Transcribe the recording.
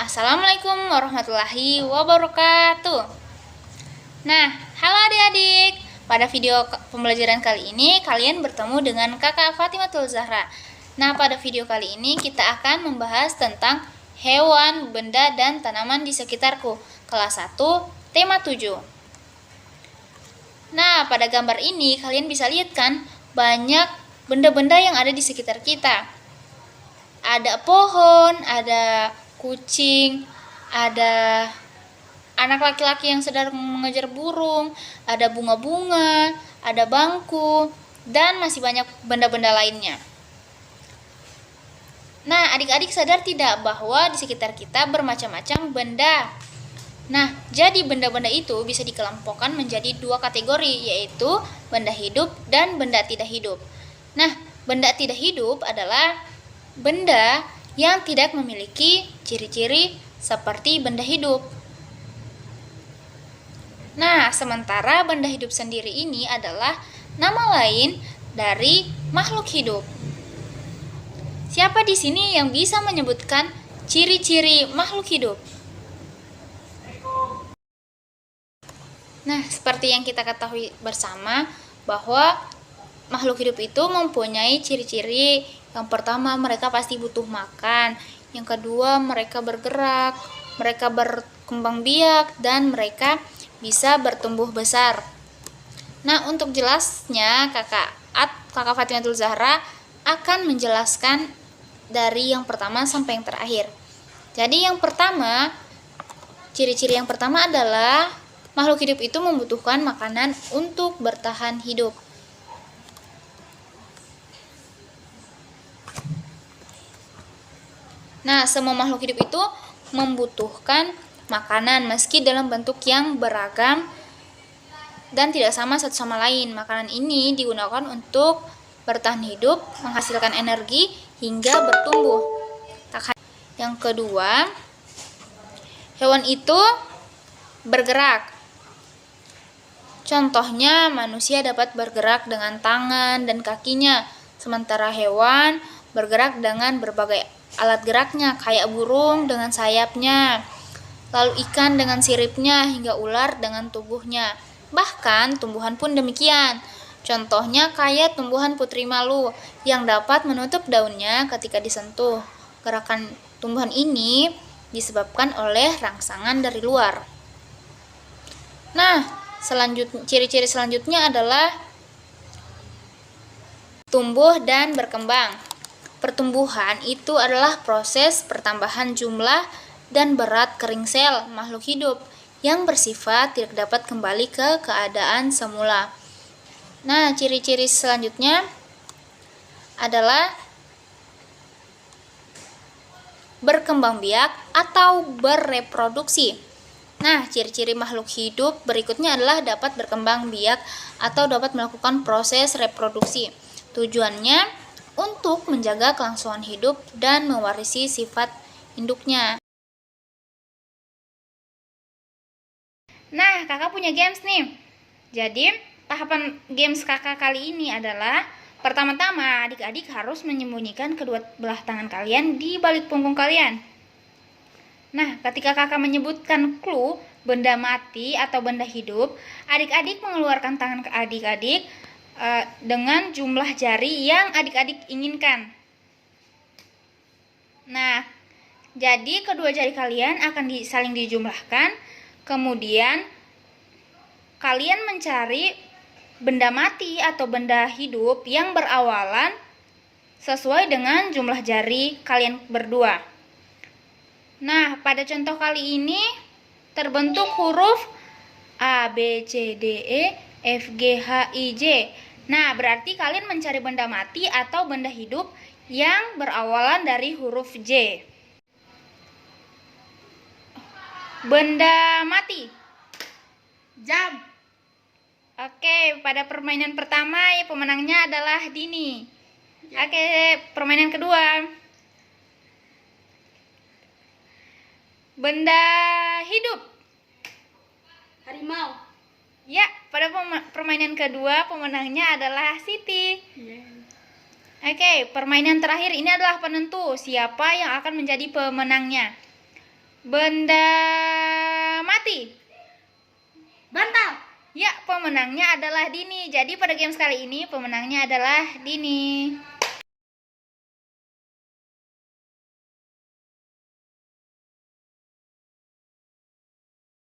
Assalamualaikum warahmatullahi wabarakatuh. Nah, halo adik-adik. Pada video pembelajaran kali ini kalian bertemu dengan Kakak Fatimatul Zahra. Nah, pada video kali ini kita akan membahas tentang hewan, benda, dan tanaman di sekitarku. Kelas 1, tema 7. Nah, pada gambar ini kalian bisa lihat kan banyak benda-benda yang ada di sekitar kita. Ada pohon, ada kucing, ada anak laki-laki yang sedang mengejar burung, ada bunga-bunga, ada bangku, dan masih banyak benda-benda lainnya. Nah, adik-adik sadar tidak bahwa di sekitar kita bermacam-macam benda? Nah, jadi benda-benda itu bisa dikelompokkan menjadi dua kategori, yaitu benda hidup dan benda tidak hidup. Nah, benda tidak hidup adalah benda yang tidak memiliki ciri-ciri seperti benda hidup. Nah, sementara benda hidup sendiri ini adalah nama lain dari makhluk hidup. Siapa di sini yang bisa menyebutkan ciri-ciri makhluk hidup? Nah, seperti yang kita ketahui bersama bahwa makhluk hidup itu mempunyai ciri-ciri. Yang pertama, mereka pasti butuh makan. Yang kedua, mereka bergerak, mereka berkembang biak, dan mereka bisa bertumbuh besar. Nah, untuk jelasnya, Kakak Fatimatul Zahra akan menjelaskan dari yang pertama sampai yang terakhir. Jadi yang pertama, ciri-ciri yang pertama adalah makhluk hidup itu membutuhkan makanan untuk bertahan hidup. Nah, semua makhluk hidup itu membutuhkan makanan meski dalam bentuk yang beragam dan tidak sama satu sama lain. Makanan ini digunakan untuk bertahan hidup, menghasilkan energi, hingga bertumbuh. Yang kedua, hewan itu bergerak. Contohnya, manusia dapat bergerak dengan tangan dan kakinya, sementara hewan bergerak dengan berbagai alat geraknya, kayak burung dengan sayapnya, lalu ikan dengan siripnya, hingga ular dengan tubuhnya. Bahkan tumbuhan pun demikian. Contohnya kayak tumbuhan putri malu yang dapat menutup daunnya ketika disentuh. Gerakan tumbuhan ini disebabkan oleh rangsangan dari luar. Nah, ciri-ciri selanjutnya adalah tumbuh dan berkembang. Pertumbuhan itu adalah proses pertambahan jumlah dan berat kering sel makhluk hidup yang bersifat tidak dapat kembali ke keadaan semula. Nah, ciri-ciri selanjutnya adalah berkembang biak atau bereproduksi. Nah, ciri-ciri makhluk hidup berikutnya adalah dapat berkembang biak atau dapat melakukan proses reproduksi. Tujuannya untuk menjaga kelangsungan hidup dan mewarisi sifat induknya. Nah, kakak punya games nih. Jadi, tahapan games kakak kali ini adalah pertama-tama adik-adik harus menyembunyikan kedua belah tangan kalian di balik punggung kalian. Nah, ketika kakak menyebutkan clue benda mati atau benda hidup, adik-adik mengeluarkan tangan ke adik-adik dengan jumlah jari yang adik-adik inginkan. Nah, jadi kedua jari kalian akan saling dijumlahkan, kemudian kalian mencari benda mati atau benda hidup yang berawalan sesuai dengan jumlah jari kalian berdua. Nah, pada contoh kali ini terbentuk huruf A, B, C, D, E, F, G, H, I, J. Nah, berarti kalian mencari benda mati atau benda hidup yang berawalan dari huruf J. Benda mati. Jam. Oke, pada permainan pertama pemenangnya adalah Dini. Oke, permainan kedua. Benda hidup. Harimau. Ya, pada permainan kedua pemenangnya adalah Siti. Oke, permainan terakhir ini adalah penentu siapa yang akan menjadi pemenangnya. Benda mati. Bantal. Ya, pemenangnya adalah Dini. Jadi pada games kali ini pemenangnya adalah Dini.